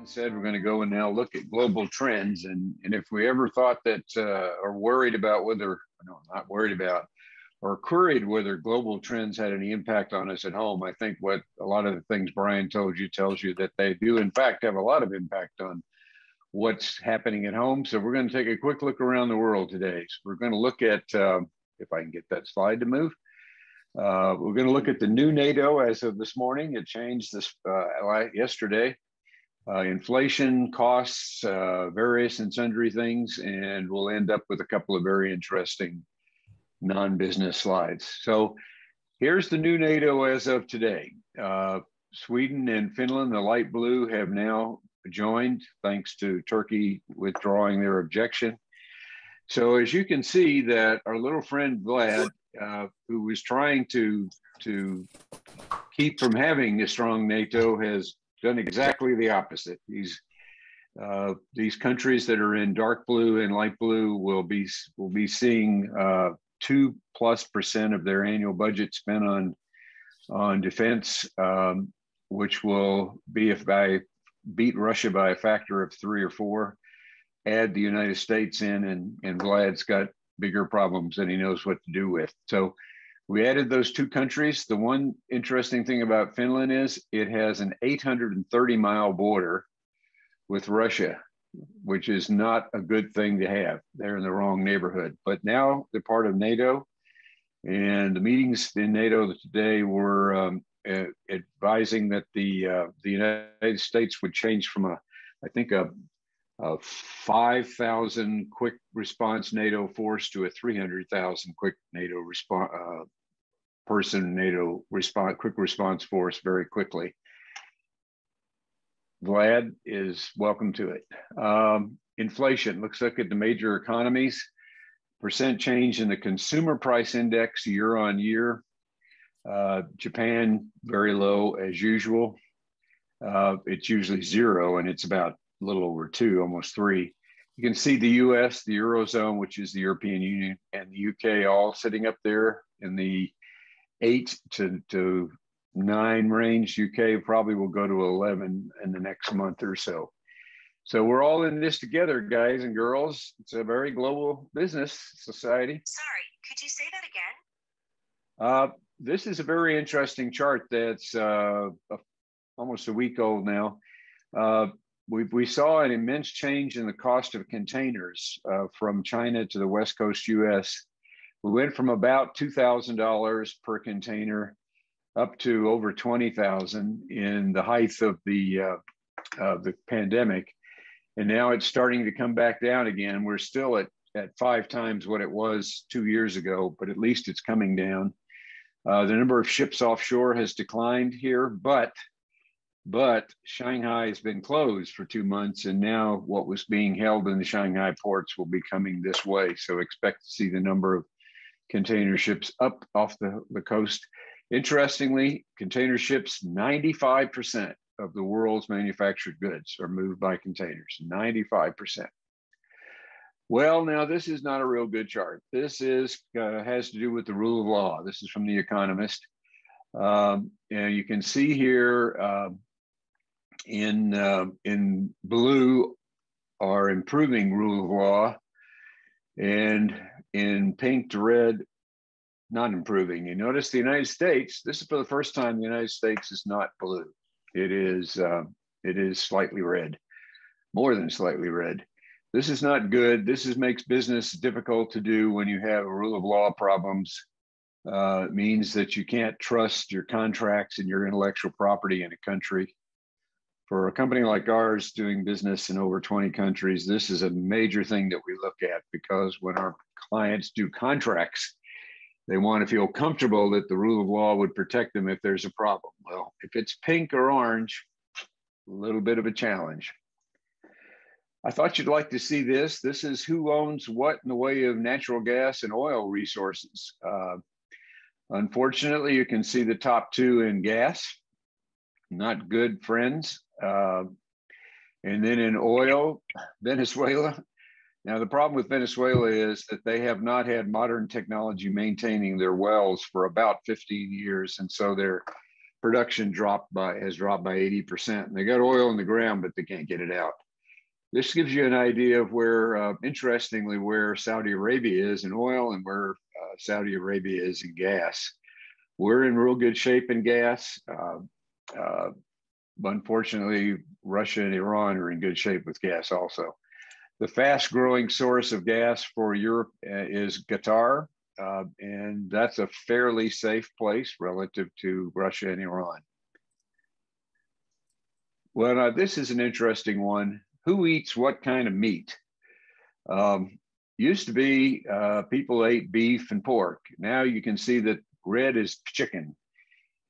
Said we're going to go and now look at global trends, and if we ever thought that or worried about whether no, not worried about or queried whether global trends had any impact on us at home, I think what a lot of the things Brian told you tells you that they do in fact have a lot of impact on what's happening at home. So we're going to take a quick look around the world today. So we're going to look at if I can get that slide to move. We're going to look at the new NATO as of this morning. It changed this yesterday. Inflation, costs, various and sundry things, and we'll end up with a couple of very interesting non-business slides. So here's the new NATO as of today. Sweden and Finland, the light blue, have now joined thanks to Turkey withdrawing their objection. So as you can see that our little friend Vlad, who was trying to keep from having a strong NATO, has done exactly the opposite. These countries that are in dark blue and light blue will be seeing 2+% of their annual budget spent on defense, which will be, if I beat Russia by a factor of 3 or 4, add the United States in, and Vlad's got bigger problems than he knows what to do with. So we added those 2 countries. The one interesting thing about Finland is it has an 830-mile border with Russia, which is not a good thing to have. They're in the wrong neighborhood. But now they're part of NATO, and the meetings in NATO today were advising that the United States would change from a 5,000 quick response NATO force to a 300,000 quick NATO quick response force very quickly. Vlad is welcome to it. Inflation. Let's look at the major economies. Percent change in the consumer price index year on year. Japan, very low as usual. It's usually 0, and it's about a little over 2, almost 3. You can see the US, the Eurozone, which is the European Union, and the UK all sitting up there in the 8 to 9 range. UK probably will go to 11 in the next month or so. So we're all in this together, guys and girls. It's a very global business society. Sorry, could you say that again? This is a very interesting chart that's almost a week old now. We saw an immense change in the cost of containers from China to the West Coast US. We went from about $2,000 per container up to over $20,000 in the height of the pandemic. And now it's starting to come back down again. We're still at 5 times what it was 2 years ago, but at least it's coming down. The number of ships offshore has declined here, but Shanghai has been closed for 2 months, and now what was being held in the Shanghai ports will be coming this way. So expect to see the number of container ships up off the coast. Interestingly, container ships, 95% of the world's manufactured goods are moved by containers, 95%. Well, now this is not a real good chart. This has to do with the rule of law. This is from The Economist. And you can see here in blue are improving rule of law, and in pink to red, not improving. You notice the United States, this is for the first time the United States is not blue. It is slightly red, more than slightly red. This is not good. This makes business difficult to do when you have rule of law problems. It means that you can't trust your contracts and your intellectual property in a country. For a company like ours doing business in over 20 countries, this is a major thing that we look at, because when our clients do contracts, they want to feel comfortable that the rule of law would protect them if there's a problem. Well, if it's pink or orange, a little bit of a challenge. I thought you'd like to see this. This is who owns what in the way of natural gas and oil resources. Unfortunately, you can see the top 2 in gas. Not good friends. And then in oil, Venezuela. Now, the problem with Venezuela is that they have not had modern technology maintaining their wells for about 15 years. And so their production has dropped by 80%. And they got oil in the ground, but they can't get it out. This gives you an idea of where, interestingly, where Saudi Arabia is in oil and where Saudi Arabia is in gas. We're in real good shape in gas. Unfortunately, Russia and Iran are in good shape with gas also. The fast growing source of gas for Europe is Qatar, and that's a fairly safe place relative to Russia and Iran. Well, now this is an interesting one. Who eats what kind of meat? Used to be people ate beef and pork. Now you can see that red is chicken.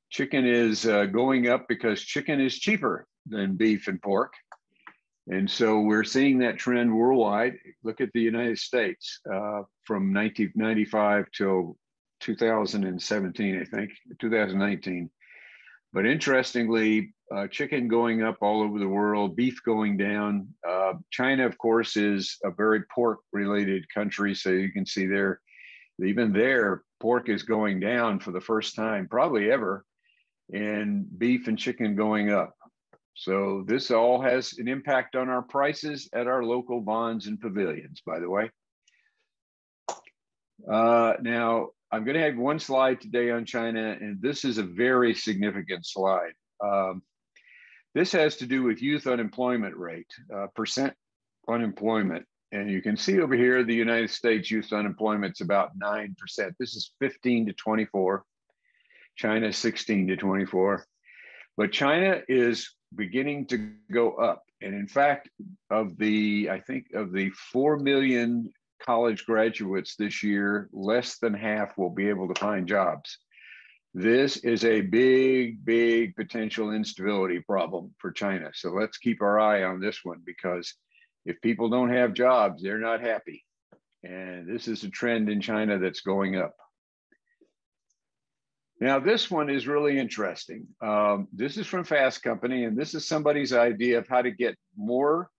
Chicken is going up because chicken is cheaper than beef and pork. And so we're seeing that trend worldwide. Look at the United States from 1995 till 2017, I think, 2019. But interestingly, chicken going up all over the world, beef going down. China, of course, is a very pork-related country. So you can see there, even there, pork is going down for the first time, probably ever, and beef and chicken going up. So this all has an impact on our prices at our local bonds and pavilions, by the way. Now, I'm going to have one slide today on China, and this is a very significant slide. This has to do with youth unemployment rate, percent unemployment. And you can see over here, the United States youth unemployment is about 9%. This is 15 to 24. China 16 to 24. But China is beginning to go up. And in fact, I think of the 4 million college graduates this year, less than half will be able to find jobs. This is a big, big potential instability problem for China. So let's keep our eye on this one, because if people don't have jobs, they're not happy. And this is a trend in China that's going up. Now, this one is really interesting. This is from Fast Company, and this is somebody's idea of how to get more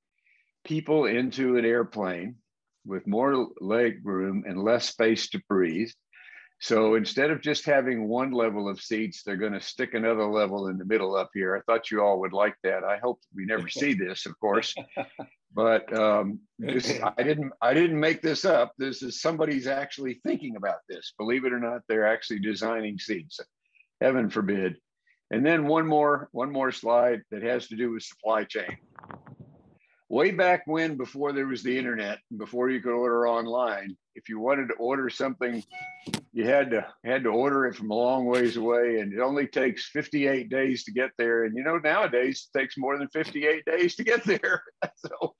people into an airplane with more leg room and less space to breathe. So instead of just having one level of seats, they're going to stick another level in the middle up here. I thought you all would like that. I hope we never see this, of course. But I didn't make this up. This is somebody's actually thinking about this. Believe it or not, they're actually designing seats. Heaven forbid. And then one more slide that has to do with supply chain. Way back when, before there was the internet, before you could order online, if you wanted to order something, you had to order it from a long ways away, and it only takes 58 days to get there. And you know, nowadays it takes more than 58 days to get there. So